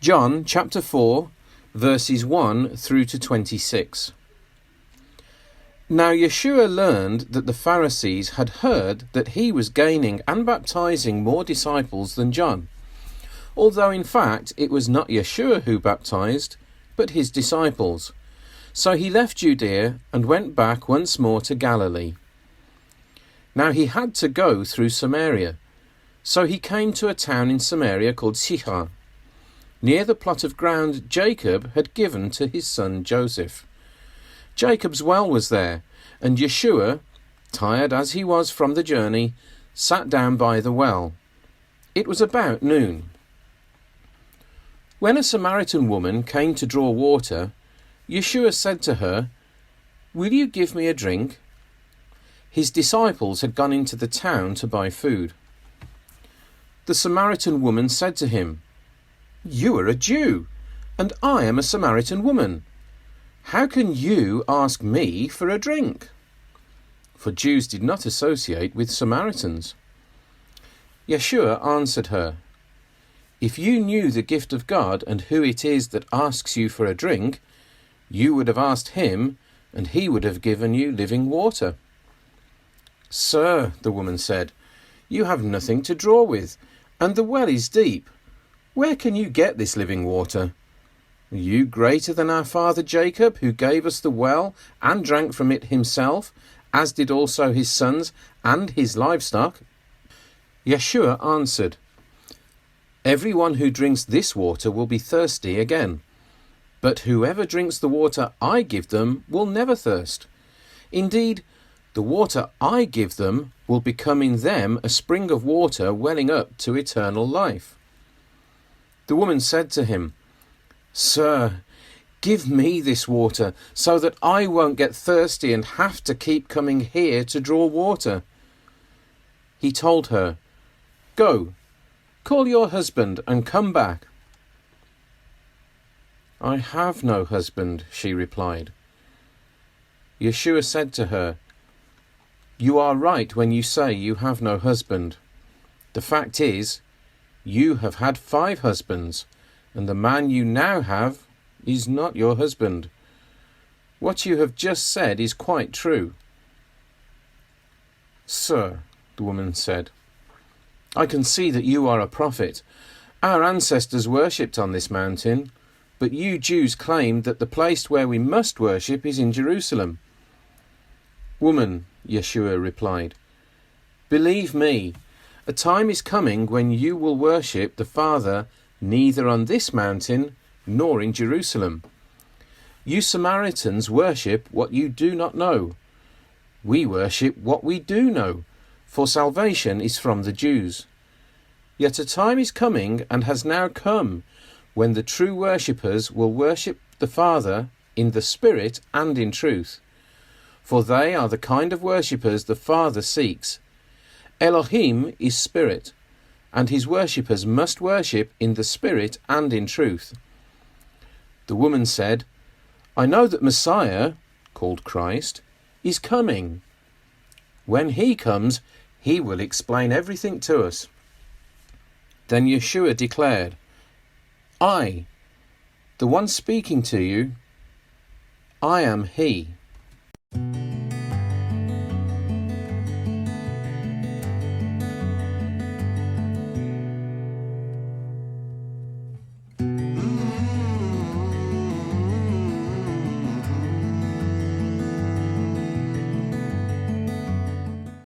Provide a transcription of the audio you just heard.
John chapter 4, verses 1 through to 26. Now Yeshua learned that the Pharisees had heard that he was gaining and baptizing more disciples than John, although in fact it was not Yeshua who baptized, but his disciples. So he left Judea and went back once more to Galilee. Now he had to go through Samaria, so he came to a town in Samaria called Sychar, near the plot of ground Jacob had given to his son Joseph. Jacob's well was there, and Yeshua, tired as he was from the journey, sat down by the well. It was about noon. When a Samaritan woman came to draw water, Yeshua said to her, "Will you give me a drink?" His disciples had gone into the town to buy food. The Samaritan woman said to him, "You are a Jew, and I am a Samaritan woman. How can you ask me for a drink?" For Jews did not associate with Samaritans. Yeshua answered her, "If you knew the gift of God and who it is that asks you for a drink, you would have asked him, and he would have given you living water." "Sir," the woman said, "you have nothing to draw with, and the well is deep. Where can you get this living water? Are you greater than our father Jacob, who gave us the well and drank from it himself, as did also his sons and his livestock?" Yeshua answered, "Everyone who drinks this water will be thirsty again. But whoever drinks the water I give them will never thirst. Indeed, the water I give them will become in them a spring of water welling up to eternal life." The woman said to him, "Sir, give me this water so that I won't get thirsty and have to keep coming here to draw water." He told her, "Go, call your husband and come back." "I have no husband," she replied. Yeshua said to her, "You are right when you say you have no husband. The fact is, you have had 5 husbands, and the man you now have is not your husband. What you have just said is quite true." "Sir," the woman said, "I can see that you are a prophet. Our ancestors worshipped on this mountain, but you Jews claim that the place where we must worship is in Jerusalem." "Woman," Yeshua replied, "believe me, a time is coming when you will worship the Father neither on this mountain nor in Jerusalem. You Samaritans worship what you do not know. We worship what we do know, for salvation is from the Jews. Yet a time is coming and has now come when the true worshippers will worship the Father in the Spirit and in truth, for they are the kind of worshippers the Father seeks. Elohim is Spirit, and his worshippers must worship in the Spirit and in truth." The woman said, "I know that Messiah, called Christ, is coming. When he comes, he will explain everything to us." Then Yeshua declared, "I, the one speaking to you, I am he."